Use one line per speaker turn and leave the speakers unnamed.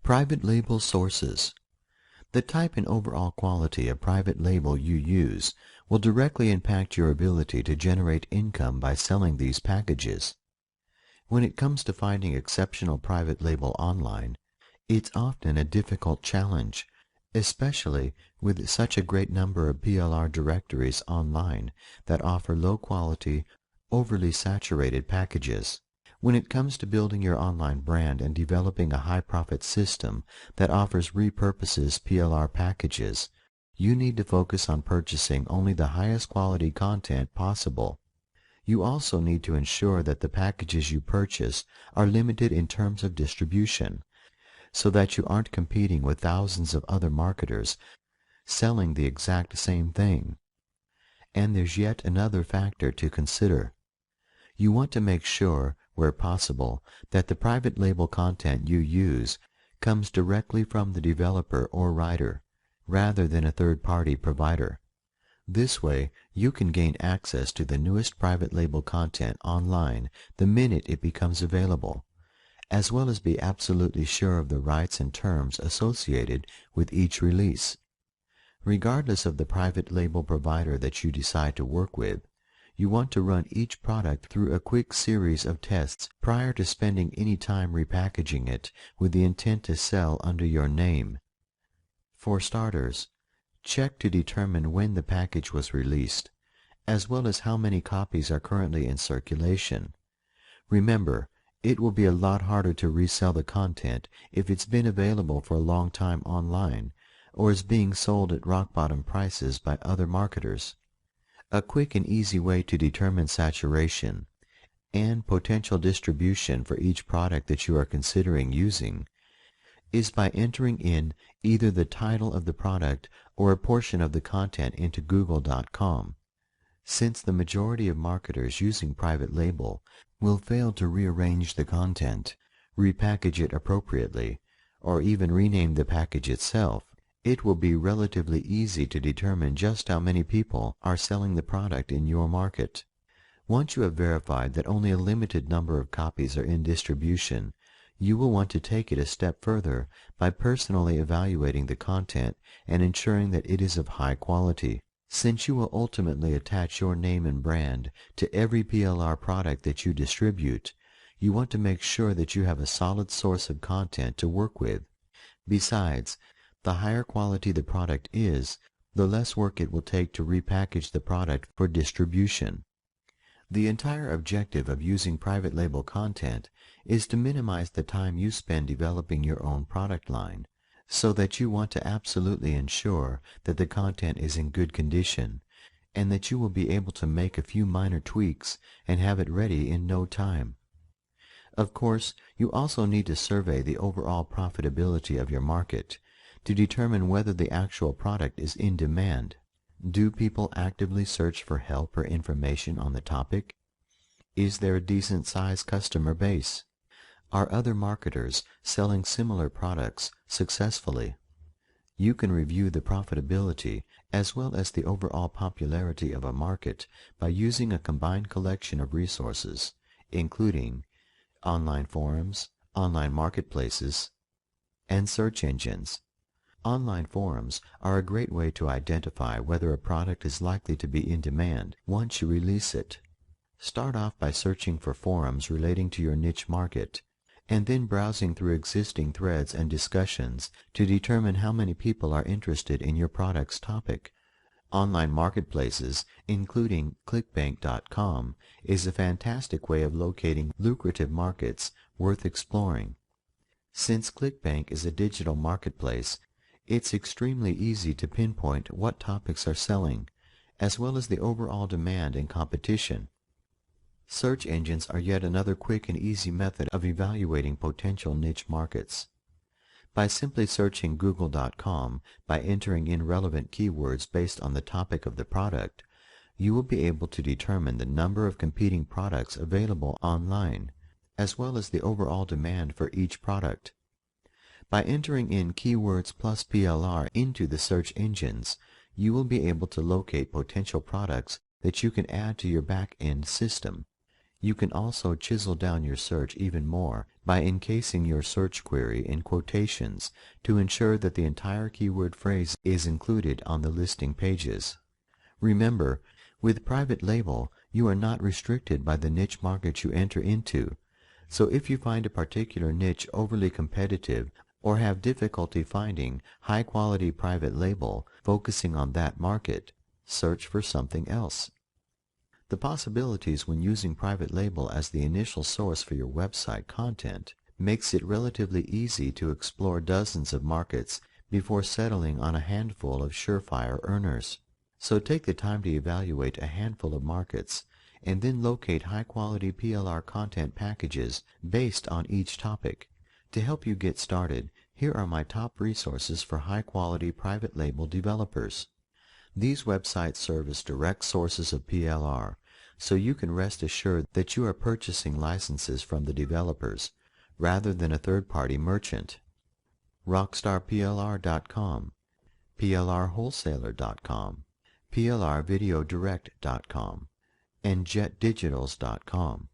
Private label sources. The type and overall quality of private label you use will directly impact your ability to generate income by selling these packages. When it comes to finding exceptional private label online, it's often a difficult challenge, especially with such a great number of PLR directories online that offer low-quality, overly saturated packages. When it comes to building your online brand and developing a high-profit system that offers repurposes PLR packages, you need to focus on purchasing only the highest quality content possible. You also need to ensure that the packages you purchase are limited in terms of distribution, so that you aren't competing with thousands of other marketers selling the exact same thing. And there's yet another factor to consider. You want to make sure, where possible, that the private label content you use comes directly from the developer or writer, rather than a third-party provider. This way, you can gain access to the newest private label content online the minute it becomes available, as well as be absolutely sure of the rights and terms associated with each release. Regardless of the private label provider that you decide to work with, you want to run each product through a quick series of tests prior to spending any time repackaging it with the intent to sell under your name. For starters, check to determine when the package was released, as well as how many copies are currently in circulation. Remember, it will be a lot harder to resell the content if it's been available for a long time online or is being sold at rock-bottom prices by other marketers. A quick and easy way to determine saturation and potential distribution for each product that you are considering using is by entering in either the title of the product or a portion of the content into Google.com. Since the majority of marketers using private label will fail to rearrange the content, repackage it appropriately, or even rename the package itself, it will be relatively easy to determine just how many people are selling the product in your market. Once you have verified that only a limited number of copies are in distribution, you will want to take it a step further by personally evaluating the content and ensuring that it is of high quality. Since you will ultimately attach your name and brand to every PLR product that you distribute, you want to make sure that you have a solid source of content to work with. Besides, the higher quality the product is, the less work it will take to repackage the product for distribution. The entire objective of using private label content is to minimize the time you spend developing your own product line, so that you want to absolutely ensure that the content is in good condition, and that you will be able to make a few minor tweaks and have it ready in no time. Of course, you also need to survey the overall profitability of your market to determine whether the actual product is in demand. Do people actively search for help or information on the topic? Is there a decent-sized customer base? Are other marketers selling similar products successfully? You can review the profitability as well as the overall popularity of a market by using a combined collection of resources, including online forums, online marketplaces, and search engines. Online forums are a great way to identify whether a product is likely to be in demand once you release it. Start off by searching for forums relating to your niche market, and then browsing through existing threads and discussions to determine how many people are interested in your product's topic. Online marketplaces, including clickbank.com, is a fantastic way of locating lucrative markets worth exploring. Since ClickBank is a digital marketplace, it's extremely easy to pinpoint what topics are selling, as well as the overall demand and competition. Search engines are yet another quick and easy method of evaluating potential niche markets. By simply searching Google.com by entering in relevant keywords based on the topic of the product, you will be able to determine the number of competing products available online, as well as the overall demand for each product. By entering in keywords plus PLR into the search engines, you will be able to locate potential products that you can add to your back-end system. You can also chisel down your search even more by encasing your search query in quotations to ensure that the entire keyword phrase is included on the listing pages. Remember, with private label, you are not restricted by the niche market you enter into, so if you find a particular niche overly competitive or have difficulty finding high-quality private label focusing on that market, search for something else. The possibilities when using private label as the initial source for your website content makes it relatively easy to explore dozens of markets before settling on a handful of surefire earners. So take the time to evaluate a handful of markets and then locate high-quality PLR content packages based on each topic. To help you get started, here are my top resources for high-quality private label developers. These websites serve as direct sources of PLR, so you can rest assured that you are purchasing licenses from the developers, rather than a third-party merchant. RockstarPLR.com, PLRWholesaler.com, PLRVideoDirect.com, and JetDigitals.com.